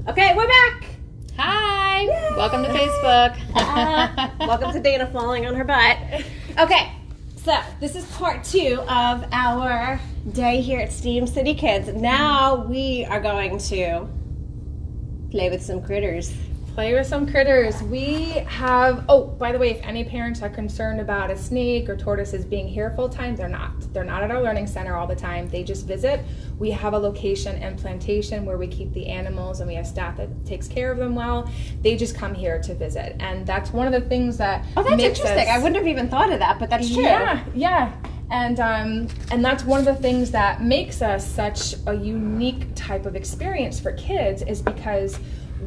Okay, we're back. Hi. Yay. Welcome to Facebook. Welcome to Dana falling on her butt. Okay, so this is part 2 of our day here at Steam City Kids. Now we are going to play with some critters. Play with some critters. We have, oh, by the way, if any parents are concerned about a snake or tortoises being here full time, they're not. They're not at our learning center all the time. They just visit. We have a location and plantation where we keep the animals and we have staff that takes care of them well. They just come here to visit. And that's one of the things that that's interesting. I wouldn't have even thought of that, but that's true. Yeah. And that's one of the things that makes us such a unique type of experience for kids is because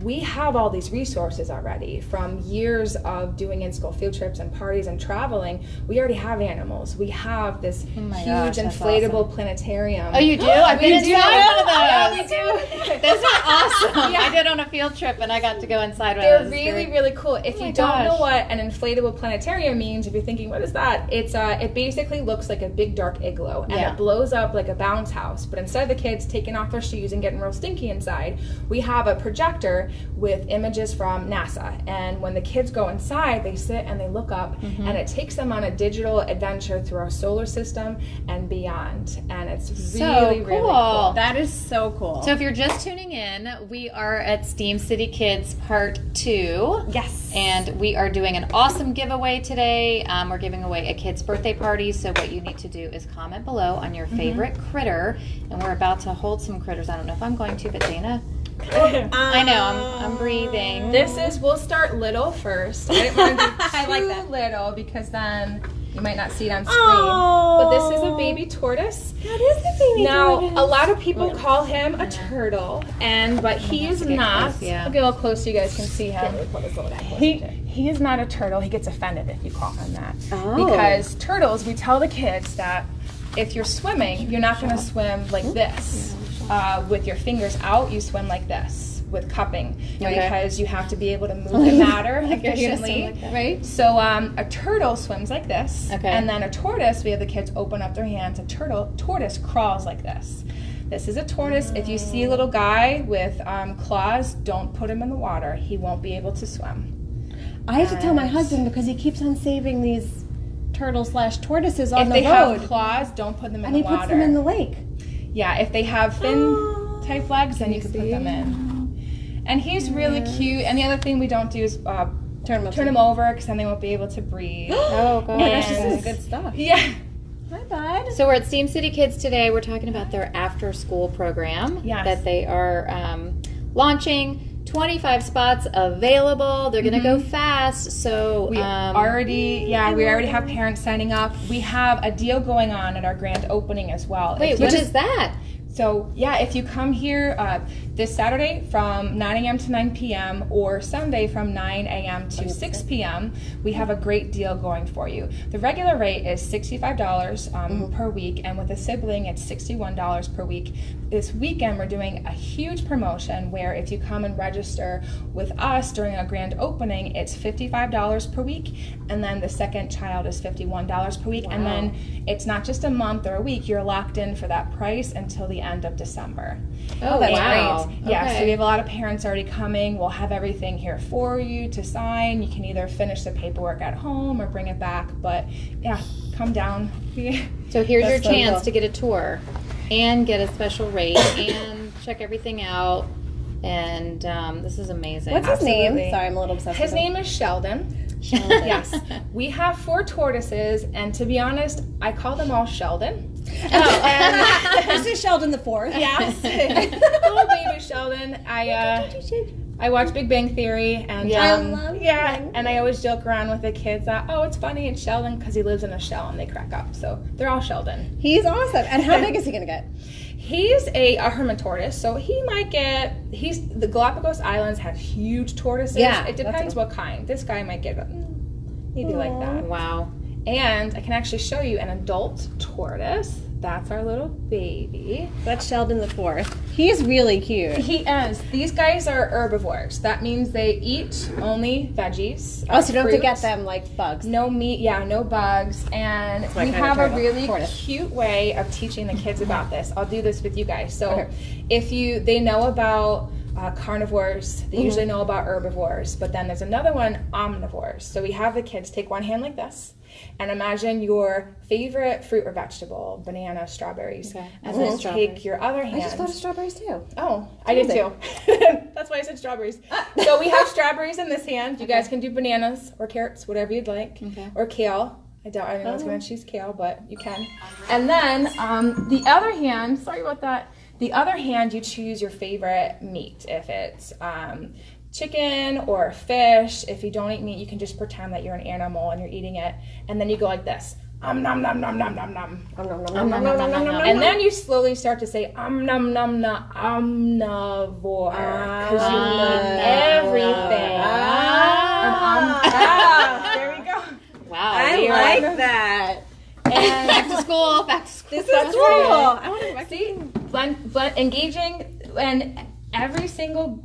we have all these resources already from years of doing in-school field trips and parties and traveling. We already have animals. We have this huge inflatable planetarium. Oh, you do? I've been inside one of those. Yeah, we do. Those are awesome. Yeah. I did on a field trip and I got to go inside one They're of those. really cool. If you don't know what an inflatable planetarium means, if you're thinking, what is that? It's it basically looks like a big dark igloo and it blows up like a bounce house. But instead of the kids taking off their shoes and getting real stinky inside, we have a projector with images from NASA, and when the kids go inside they sit and they look up and it takes them on a digital adventure through our solar system and beyond, and it's really cool. That is so cool. So if you're just tuning in, we are at Steam City Kids Part 2. Yes. And we are doing an awesome giveaway today. We're giving away a kid's birthday party, so what you need to do is comment below on your favorite critter, and we're about to hold some critters. I don't know if I'm going to, but Dana... I know, I'm breathing. We'll start little first. I didn't want to do I like that. little because then you might not see it on screen. But this is a baby tortoise. That is a baby tortoise. Now, a lot of people call him a turtle, but he is not. Close, yeah. I'll get a little close so you guys can see him. He is not a turtle. He gets offended if you call him that. Oh. Because turtles, we tell the kids that if you're swimming, you're not going to swim like this. With your fingers out, you swim like this with cupping because you have to be able to move the matter efficiently. Right. So a turtle swims like this, and then a tortoise, we have the kids open up their hands. A tortoise crawls like this. This is a tortoise. If you see a little guy with claws, don't put him in the water. He won't be able to swim. I have to tell my husband because he keeps on saving these turtle/tortoises on the road. If they have claws, don't put them in the water. And he puts them in the lake. Yeah, if they have fin type legs, then you can put them in. And he's really cute. And the other thing we don't do is turn him over because then they won't be able to breathe. Oh, gosh. This is good stuff. Yeah. Hi, bud. So we're at Steam City Kids today. We're talking about their after-school program that they are launching. 25 spots available. They're going to go fast. So we already have parents signing up. We have a deal going on at our grand opening as well. Wait, what is that? So, if you come here this Saturday from 9 a.m. to 9 p.m. or Sunday from 9 a.m. to 6 p.m., we have a great deal going for you. The regular rate is $65 per week, and with a sibling, it's $61 per week. This weekend, we're doing a huge promotion where if you come and register with us during a grand opening, it's $55 per week, and then the second child is $51 per week, and then it's not just a month or a week. You're locked in for that price until the end of December. Oh, that's great. Yeah, so we have a lot of parents already coming. We'll have everything here for you to sign. You can either finish the paperwork at home or bring it back, but come down. So here's your chance to get a tour and get a special rate and check everything out. And this is amazing. What's his name? Sorry, I'm a little obsessed His with him. name is Sheldon. Yes. We have 4 tortoises, and to be honest, I call them all Sheldon. This is Sheldon the 4th. Yes. Little baby Sheldon. I watch Big Bang Theory, and I love and I always joke around with the kids that, it's funny, it's Sheldon because he lives in a shell, and they crack up. So they're all Sheldon. He's awesome. And how big is he going to get? He's a hermit tortoise, so he might get, the Galapagos Islands have huge tortoises. Yeah, it depends what kind. This guy might get maybe like that. Wow. And I can actually show you an adult tortoise. That's our little baby. That's Sheldon the fourth. He's really cute. He is. These guys are herbivores. That means they eat only veggies. Oh, so you don't have to fruit. get them like bugs. No meat, yeah, no bugs. And my we kind of have a turtle. really Tortoise. cute way of teaching the kids about this. I'll do this with you guys. So Okay. they know about carnivores, they usually know about herbivores, but then there's another one, omnivores. So we have the kids take one hand like this and imagine your favorite fruit or vegetable, banana, strawberries, Okay. and then take your other hand. I just thought of strawberries too. Oh, I did too. That's why I said strawberries. So we have strawberries in this hand. You guys can do bananas or carrots, whatever you'd like, or kale. I doubt anyone's going to choose kale, but you can. And then the other hand, sorry about that. The other hand, you choose your favorite meat. If it's chicken or fish, if you don't eat meat, you can just pretend that you're an animal and you're eating it. And then you go like this. Nom nom nom nom nom nom nom. And then you slowly start to say nom nom nom omnivore because you eat everything. There we go. Wow. I like that. And Back to school. This is cool. I want to see, blend, engaging, and every single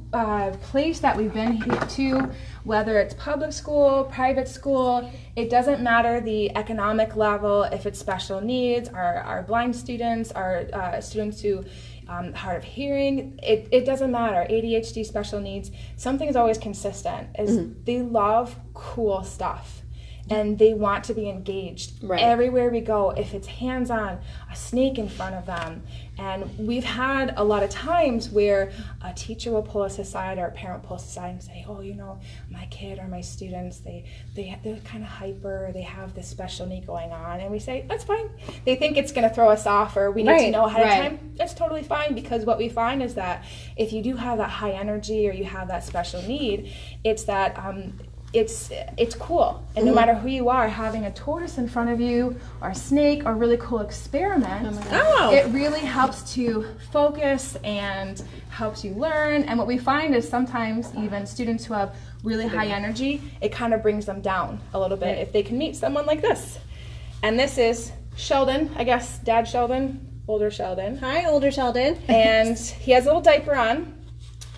place that we've been to, whether it's public school, private school, it doesn't matter the economic level, if it's special needs, our blind students, our students who hard of hearing, it doesn't matter, ADHD, special needs, something is always consistent, is they love cool stuff. And they want to be engaged everywhere we go. If it's hands-on, a snake in front of them. And we've had a lot of times where a teacher will pull us aside or a parent will pull us aside and say, oh, you know, my kid or my students, they're kind of hyper, they have this special need going on. And we say, that's fine. They think it's going to throw us off or we need to know ahead of time. That's totally fine, because what we find is that if you do have that high energy or you have that special need, it's that it's cool, and no matter who you are, having a tortoise in front of you or a snake or a really cool experiment, it really helps to focus and helps you learn. And what we find is sometimes even students who have really high energy, it kind of brings them down a little bit if they can meet someone like this. And this is Sheldon, I guess Dad Sheldon, older Sheldon. Hi, older Sheldon. And he has a little diaper on.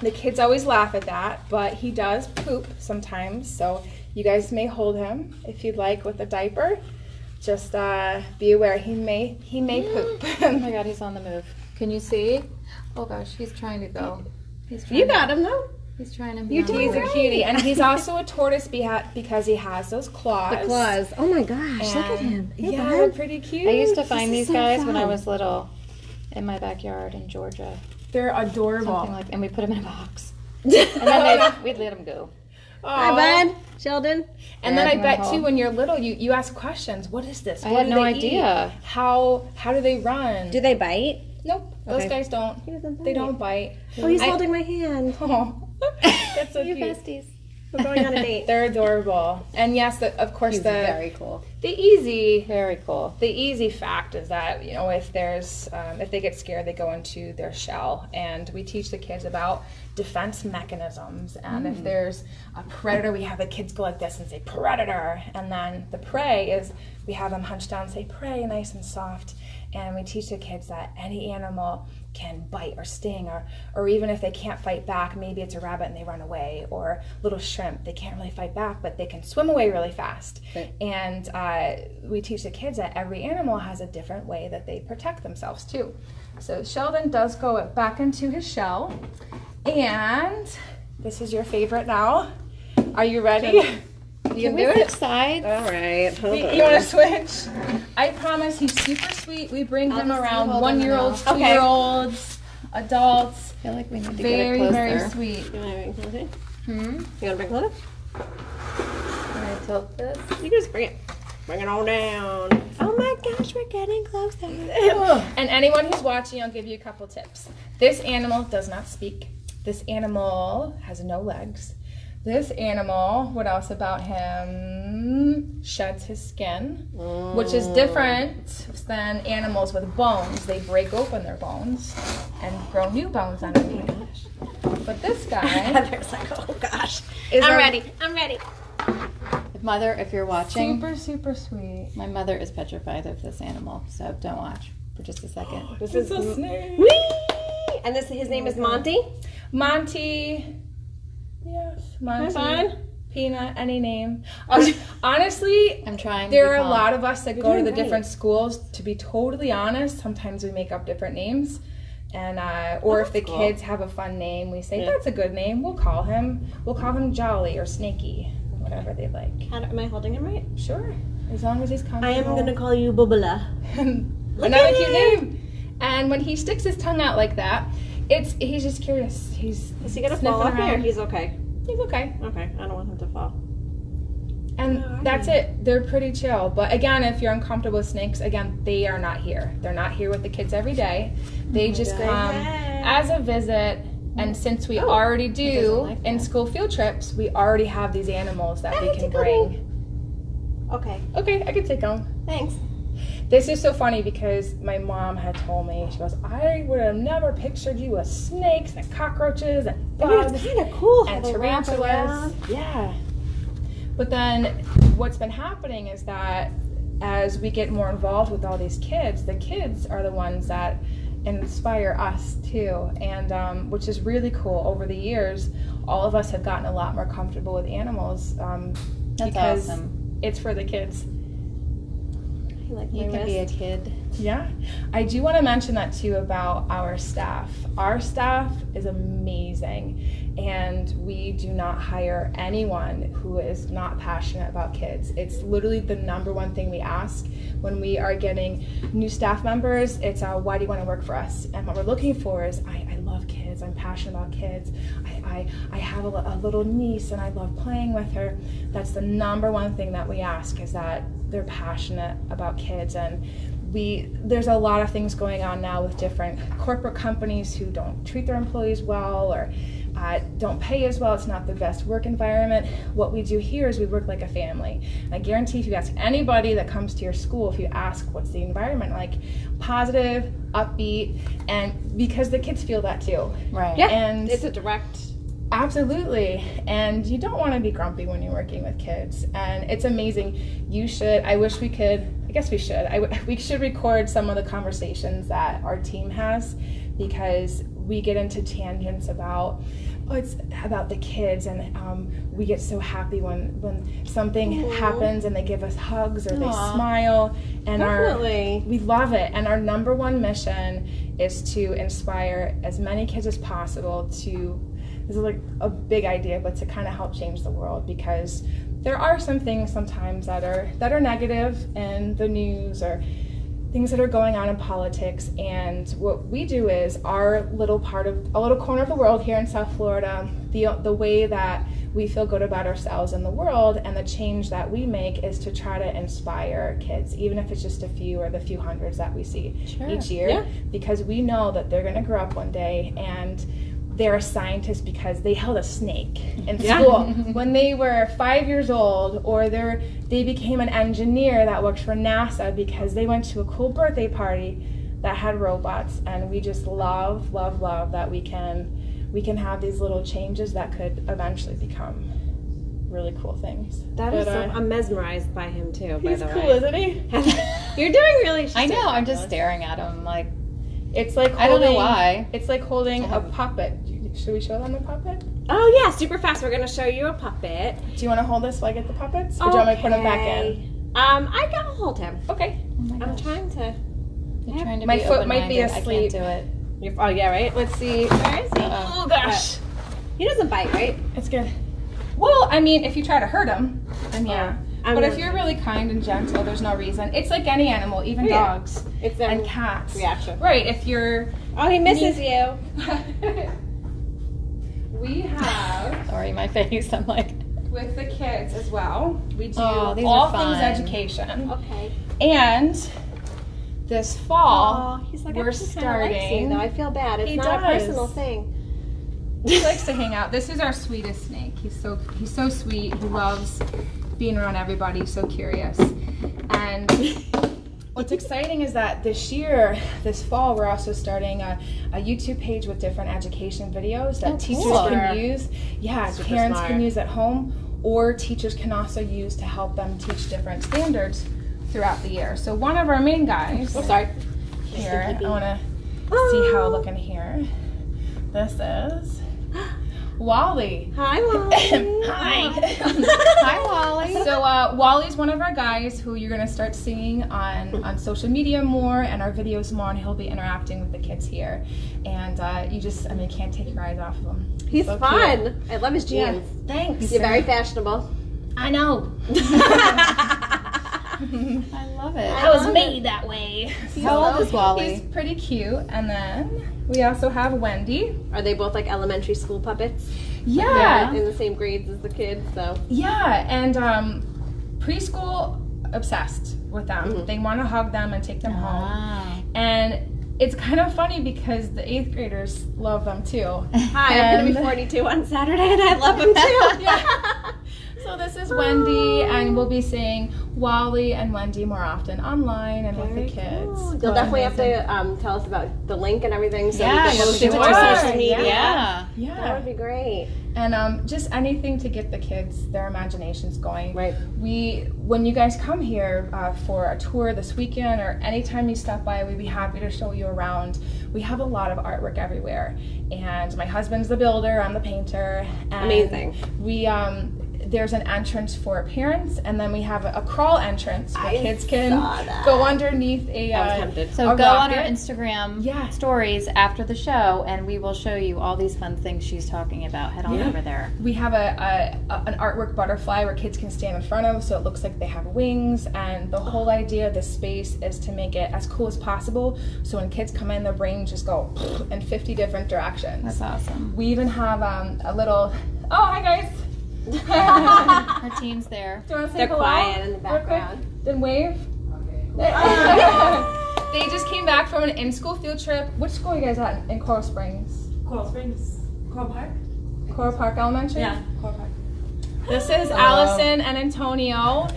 The kids always laugh at that, but he does poop sometimes, so you guys may hold him if you'd like with a diaper. Just be aware, he may poop. Oh my God, he's on the move. Can you see? Oh gosh, he's trying to go. You got him though. He's trying to. He's a cutie, and he's also a tortoise because he has those claws. The claws. Oh my gosh, look at him. Hey, Yeah, bud. they're pretty cute. I used to find these so guys when I fun. was little in my backyard in Georgia. They're adorable. Something like, and we put them in a box. And then we'd let them go. Hi, bud. Sheldon. And then I Drag bet them too, home. when you're little, you ask questions. What is this? I What had do no they idea. eat? How do they run? Do they bite? Nope, those Okay. guys don't. He doesn't bite. They don't bite. Oh, he's I- holding my hand. Oh, that's so You cute. besties. We're going on a date. They're adorable. And yes, of course, He's very cool. the easy Very cool. the easy fact is that, you know, if there's if they get scared, they go into their shell, and we teach the kids about defense mechanisms. And if there's a predator, we have the kids go like this and say predator, and then the prey is we have them hunch down and say prey, nice and soft. And we teach the kids that any animal can bite or sting, or even if they can't fight back, maybe it's a rabbit and they run away, or little shrimp, they can't really fight back, but they can swim away really fast. Right. And we teach the kids that every animal has a different way that they protect themselves too. So Sheldon does go back into his shell, and this is your favorite now. Are you ready? You can do it. Side. All right. Hold on. You want to switch? I promise he's super sweet. We bring him just around hold 1 him year olds, now. 2 year olds, adults. I feel like we need to get Very, it very closer. sweet. You want to bring Hmm? You want to bring clothes? Can I tilt this? You can just bring it. Bring it on down. Oh my gosh, we're getting closer. And anyone who's watching, I'll give you a couple tips. This animal does not speak. This animal has no legs. This animal, what else about him? Sheds his skin, which is different than animals with bones. They break open their bones and grow new bones underneath. But this guy Heather's like, oh gosh. is I'm our ready. I'm ready. Mother, if you're watching, super, super sweet. my mother is petrified of this animal, so don't watch. for just a second. This It's is a snake. Whee! And his name is Monty. Monty. Yes, Monty. Fun. Peanut, any name. Oh. Honestly, I'm trying. there to are be a calm. lot of us that You're go to doing the great. different schools. To be totally honest, sometimes we make up different names. And or if the cool. kids have a fun name, we say, Yeah. that's a good name. We'll call him Jolly or Snaky, whatever they like. Am I holding him right? Sure, as long as he's comfortable. I am going to call you Bubala. Another cute name. And when he sticks his tongue out like that, he's just curious. He's Is he going to sniffing fall off me or around. he's okay? He's okay. Okay, I don't want him to fall. And Alright. that's it. They're pretty chill. But again, if you're uncomfortable with snakes, again, they are not here. They're not here with the kids every day. They just God. come as a visit. And since we already doesn't do like in that. school field trips, we already have these animals that we it's can a bring. Okay, Okay, I can take them. thanks. This is so funny because my mom had told me, she goes, I would have never pictured you with snakes and cockroaches and I mean, bugs it's kind of cool how and they wrap tarantulas. around. Yeah. But then what's been happening is that as we get more involved with all these kids, the kids are the ones that inspire us too. And which is really cool. Over the years, all of us have gotten a lot more comfortable with animals That's because awesome. it's for the kids. You like my You can be a wrist? kid. Yeah, I do want to mention that too about our staff. Our staff is amazing, and we do not hire anyone who is not passionate about kids. It's literally the number one thing we ask when we are getting new staff members. It's why do you want to work for us? And what we're looking for is I love kids. I'm passionate about kids. I have a little niece and I love playing with her. That's the number one thing that we ask, is that they're passionate about kids. And there's a lot of things going on now with different corporate companies who don't treat their employees well or don't pay as well. It's not the best work environment. What we do here is we work like a family. And I guarantee if you ask anybody that comes to your school, if you ask what's the environment like, positive, upbeat, and because the kids feel that too. Right. Yeah, And it's a direct. absolutely. And you don't want to be grumpy when you're working with kids. And it's amazing. You should, I wish we could, I guess we should. We should record some of the conversations that our team has, because we get into tangents about it's about the kids, and we get so happy when something happens and they give us hugs or they Aw. smile, and Definitely. we love it. And our number one mission is to inspire as many kids as possible to, this is like a big idea, but to kind of help change the world, because there are some things sometimes that are negative in the news or things that are going on in politics. And what we do is our little corner of the world here in South Florida, the way that we feel good about ourselves in the world and the change that we make is to try to inspire kids, even if it's just a few or the few hundreds that we see each year. Yeah. Because we know that they're going to grow up one day and they're a scientist because they held a snake in school when they were 5 years old, or they became an engineer that worked for NASA because they went to a cool birthday party that had robots. And we just love that we can have these little changes that could eventually become really cool things. That is I'm mesmerized by him too, by He's the cool, way. isn't he? You're doing really I know. I'm just staring at him like, It's like holding, I don't know why. It's like holding I a haven't- puppet. Should we show them the puppet? Oh yeah, super fast. We're gonna show you a puppet. Do you want to hold this while I get the puppets? Or do you want me to put them back in? I'll hold him. Okay. oh my I'm gosh. trying to. You're trying to My be foot might be open-minded. I asleep. can't do it. Oh yeah, right. Let's see. Where is he? Uh-oh. Oh gosh. He doesn't bite, right? It's good. Well, I mean, if you try to hurt him, then yeah. I'm But if not- you're really kind and gentle, there's no reason. It's like any animal, even Yeah. dogs It's their and cats. reaction. Right. If you're. Oh, he misses you. We have. Sorry, my face. I'm like, With the kids as well, we do Oh, these all are fun. things education. Okay. And this fall, He's like, we're I just kinda likes you, starting. though. I feel bad. It's He not a does. personal thing. He likes to hang out. This is our sweetest snake. He's so sweet. He loves being around everybody. He's so curious. And what's exciting is that this fall, we're also starting a YouTube page with different education videos that Oh, teachers cool. can use. Yeah, Super parents smart. can use at home, or teachers can also use to help them teach different standards throughout the year. So one of our main guys. Oh, sorry. here. I want to see how I look in here. This is Wally. Hi, Wally. Hi. Hi, Wally. So Wally's one of our guys who you're going to start seeing on social media more and our videos more, and he'll be interacting with the kids here. And you can't take your eyes off of him. He's so fun. cute. I love his jeans. Yeah, thanks. You're very fashionable. I know. I love it. I was made that way. How old is Wally? He's pretty cute. And then we also have Wendy. Are they both like elementary school puppets? Yeah. In the same grades as the kids, so. Yeah, and preschool obsessed with them. Mm-hmm. They want to hug them and take them home. And it's kind of funny because the 8th graders love them too. Hi, I'm going to be 42 on Saturday and I love them too. Yeah. So this is Wendy, and we'll be seeing Wally and Wendy more often online and with the kids. Cool. You'll definitely have to tell us about the link and everything so we Yeah, can post sure. it to our social media. Yeah. That would be great. And just anything to get the kids, their imaginations going. Right. When you guys come here for a tour this weekend or anytime you stop by, we'd be happy to show you around. We have a lot of artwork everywhere. And my husband's the builder, I'm the painter. And amazing. There's an entrance for parents, and then we have a crawl entrance where kids can that. go underneath a So a go on rocket. our Instagram stories after the show, and we will show you all these fun things she's talking about. Head on over there. We have an artwork butterfly where kids can stand in front of, so it looks like they have wings, and the whole idea of this space is to make it as cool as possible, so when kids come in, their brains just go in 50 different directions. That's awesome. We even have a little, oh, hi guys. Her team's there. Do you want to say They're hello? quiet in the Real quick? background. Then wave. They just came back from an in-school field trip. Which school are you guys at in Coral Springs? Coral Springs. Coral Park? Coral Park Elementary? Yeah, Coral Park. This is Allison and Antonio.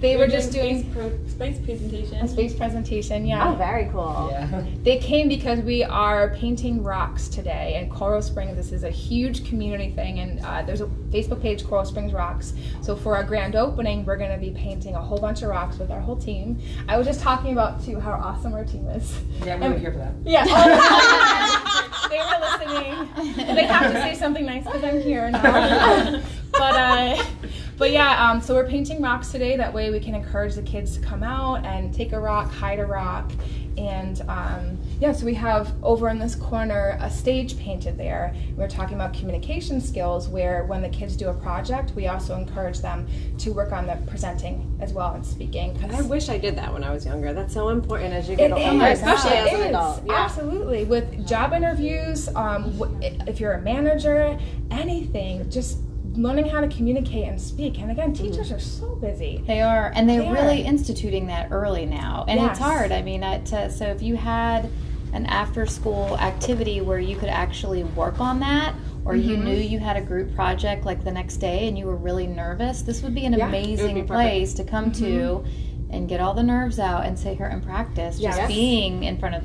They were just doing space presentation. a space presentation, yeah. Oh, very cool. Yeah. They came because we are painting rocks today in Coral Springs. This is a huge community thing, and there's a Facebook page, Coral Springs Rocks. So for our grand opening, we're going to be painting a whole bunch of rocks with our whole team. I was just talking about, too, how awesome our team is. Yeah, we were here for that. Yeah. They were listening. They have to say something nice because I'm here now. But yeah, so we're painting rocks today. That way we can encourage the kids to come out and take a rock, hide a rock. And so we have over in this corner a stage painted there. We're talking about communication skills where when the kids do a project, we also encourage them to work on the presenting as well and speaking. I wish I did that when I was younger. That's so important as you get older, It is. especially It as an is. adult. Yeah. Absolutely. With job interviews, if you're a manager, anything, just learning how to communicate and speak. And again, teachers are so busy. They are, and they're They really are. instituting that early now. And Yes. it's hard. I mean, so if you had an after-school activity where you could actually work on that, or you knew you had a group project like the next day and you were really nervous, this would be an amazing place to come to and get all the nerves out and sit here and practice just being in front of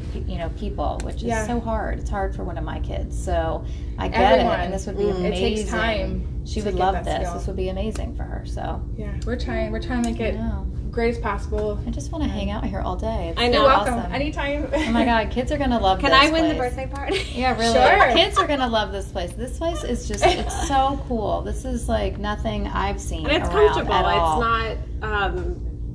people, which is so hard. It's hard for one of my kids, so I get it, and this would be amazing. It takes time. She to would get love that this. skill. This would be amazing for her. So Yeah, we're trying to make it great as possible. I just want to hang out here all day. It's I know. so You're welcome. awesome. Anytime. Oh my God, kids are gonna love Can this I win the place. birthday party? Yeah, really. Sure. Kids are gonna love this place. This place is just, it's so cool. This is like nothing I've seen And it's around comfortable. at all. It's not,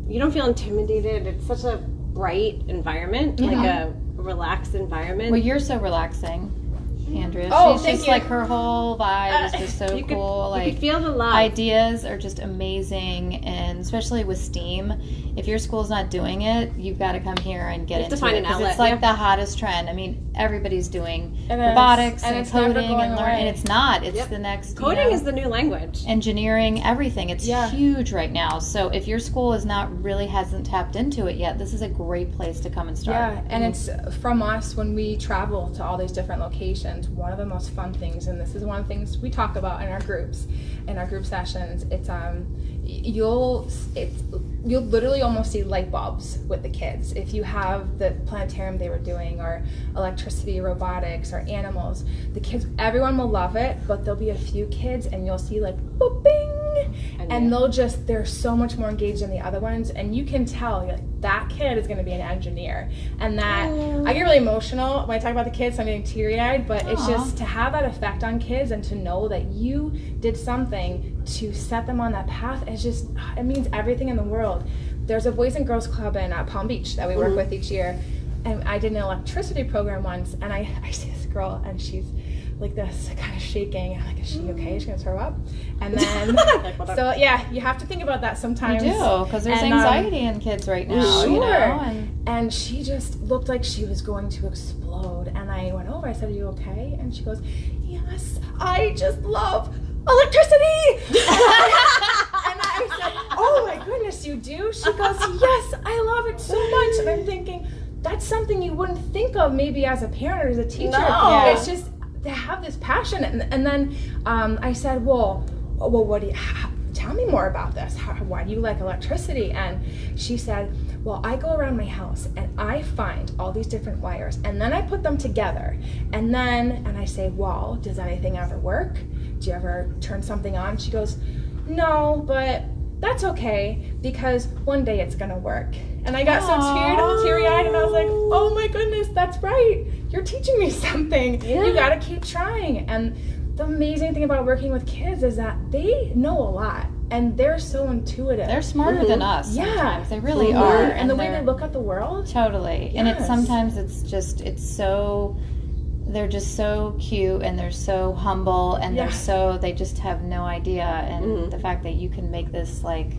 you don't feel intimidated. It's such a bright environment, like a relaxed environment. Well, you're so relaxing, Andrea. Oh, She's thank just you. like, her whole vibe is just so you could, cool. you Like, could feel the love. ideas are just amazing, and especially with STEAM, if your school's not doing it, you've got to come here and get You have to into find it an because outlet, it's like the hottest trend. I mean, everybody's doing It is. robotics And and it's never coding going and learning, away. and it's not. It's Yep. the next Coding is the new language. engineering, everything. It's Yeah. huge right now. So if your school hasn't tapped into it yet, this is a great place to come and start. Yeah, and it's from us when we travel to all these different locations. One of the most fun things, and this is one of the things we talk about in our group sessions. It's you'll literally almost see light bulbs with the kids if you have the planetarium they were doing, or electricity, robotics, or animals. The kids, everyone will love it, but there'll be a few kids, and you'll see like boop, bing, and they're so much more engaged than the other ones, and you can tell, you're like, that kid is going to be an engineer. And that, I get really emotional when I talk about the kids, so I'm getting teary-eyed, but it's just to have that effect on kids and to know that you did something to set them on that path, it means everything in the world. There's a Boys and Girls Club in Palm Beach that we work with each year, and I did an electricity program once, and I see this girl, and she's like this, kind of shaking. I'm like, is she okay? Is she gonna throw up? And then, so yeah, you have to think about that sometimes. You do, because there's anxiety in kids right now. Sure. You know, and she just looked like she was going to explode. And I went over, I said, are you okay? And she goes, yes, I just love electricity. And I said, oh my goodness, you do? She goes, yes, I love it so much. And I'm thinking, that's something you wouldn't think of maybe as a parent or as a teacher. No. It's just to have this passion. And then I said, well, what do you, tell me more about this. Why do you like electricity? And she said, well, I go around my house and I find all these different wires and then I put them together. And I say, well, does anything ever work? Do you ever turn something on? She goes, no, but that's okay because one day it's gonna work. And I got so teary-eyed and I was like, oh my goodness, that's right. You're teaching me something. Yeah. You gotta keep trying. And the amazing thing about working with kids is that they know a lot and they're so intuitive. they're smarter than us sometimes. They really are. And the way they look at the world. Totally. Yes. And sometimes they're just so cute and they're so humble and they just have no idea. And the fact that you can make this like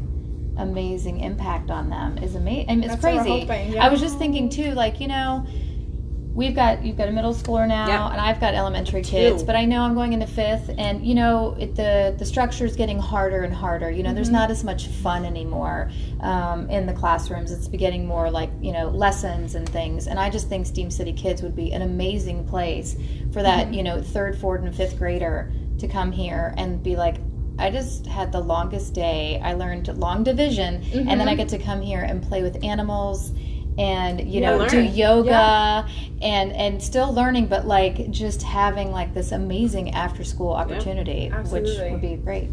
amazing impact on them is amazing. I mean, it's crazy. What we're hoping, yeah. I was just thinking too, like, you know, you've got a middle schooler now, and I've got elementary kids, but I know I'm going into 5th, and you know, the structure is getting harder and harder. You know, there's not as much fun anymore in the classrooms. It's getting more like, you know, lessons and things. And I just think Steam City Kids would be an amazing place for that, you know, 3rd, 4th, and 5th grader to come here and be like, I just had the longest day. I learned long division, and then I get to come here and play with animals and, you know, do yoga and still learning, but like just having like this amazing after school opportunity, which would be great.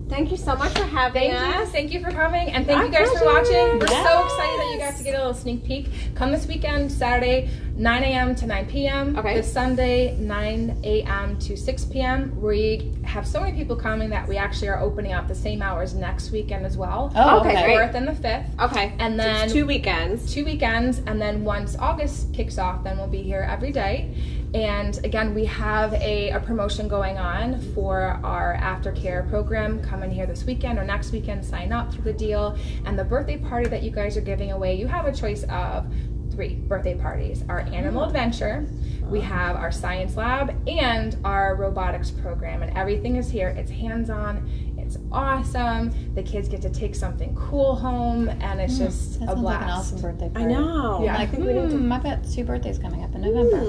Thank you so much for having us. Thank you for coming, and thank you guys for watching. We're so excited that you got to get a little sneak peek. Come this weekend, Saturday, 9 a.m. to 9 p.m. Okay. This Sunday, 9 a.m. to 6 p.m. We have so many people coming that we actually are opening up the same hours next weekend as well. Oh, the okay. 4th and the 5th. Okay. And then so it's 2 weekends. 2 weekends, and then once August kicks off, then we'll be here every day. And again, we have a promotion going on for our aftercare program. Come in here this weekend or next weekend, sign up for the deal. And the birthday party that you guys are giving away, you have a choice of 3 birthday parties. Our animal adventure, we have our science lab, and our robotics program. And everything is here. It's hands-on. It's awesome. The kids get to take something cool home, and it's just That a sounds blast. like an awesome birthday party. I know. Yeah. Like, I've got 2 birthdays coming up in November.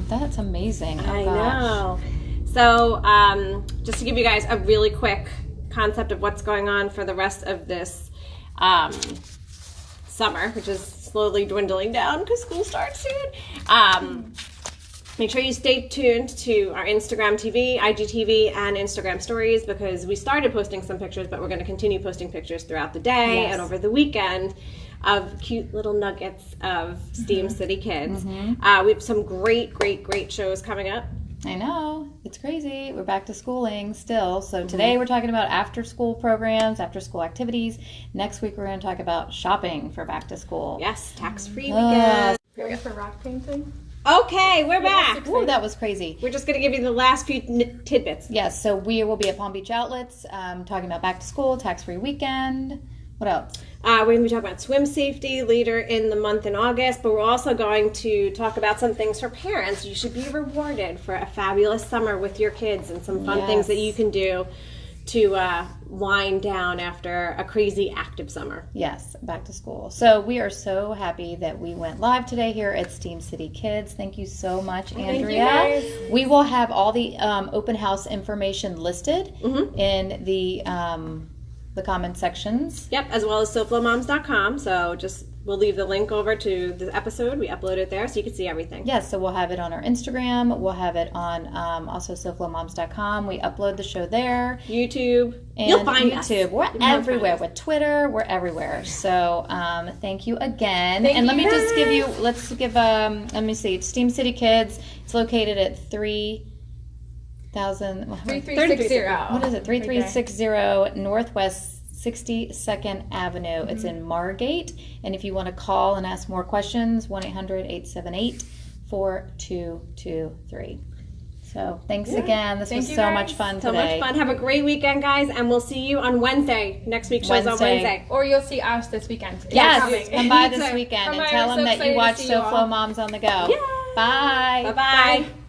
That's amazing. Oh, I gosh. know. So, just to give you guys a really quick concept of what's going on for the rest of this summer, which is slowly dwindling down because school starts soon. Make sure you stay tuned to our Instagram TV, IGTV, and Instagram stories, because we started posting some pictures, but we're going to continue posting pictures throughout the day and over the weekend of cute little nuggets of Steam City Kids. We have some great shows coming up. I know. It's crazy. We're back to schooling still. So today we're talking about after school programs, after school activities. Next week we're going to talk about shopping for back to school. Yes, tax-free weekend. Ready for rock painting? Okay, we're back. Ooh, that was crazy. We're just going to give you the last few tidbits. Yes, so we will be at Palm Beach Outlets talking about back to school, tax-free weekend. What else? We're going to be talking about swim safety later in the month in August, but we're also going to talk about some things for parents. You should be rewarded for a fabulous summer with your kids and some fun things that you can do to wind down after a crazy active summer. Yes, back to school. So we are so happy that we went live today here at Steam City Kids. Thank you so much, Andrea. Thank you guys. We will have all the open house information listed in the comment sections. Yep, as well as SoFloMoms.com. So just we'll leave the link over to the episode. We upload it there so you can see everything. Yes, so we'll have it on our Instagram. We'll have it on also SoFloMoms.com. We upload the show there. YouTube. And You'll find us. YouTube. We're You'll everywhere. find us. With Twitter, we're everywhere. So thank you again. Thank and let you me just give you, let me see. Steam City Kids. It's located at 3360. 3360. What is it? 3360 Northwest 62nd Avenue. It's in Margate. And if you want to call and ask more questions, 1-800-878-4223. So thanks again. This was so much fun So today. much fun. Have a great weekend, guys, and we'll see you on Wednesday. Next week's show's on Wednesday. Or you'll see us this weekend. Yes, come by this So, weekend come and by. tell We're them so that you excited to watch see you all. SoFlo Moms on the Go. Yeah. Bye. Bye-bye.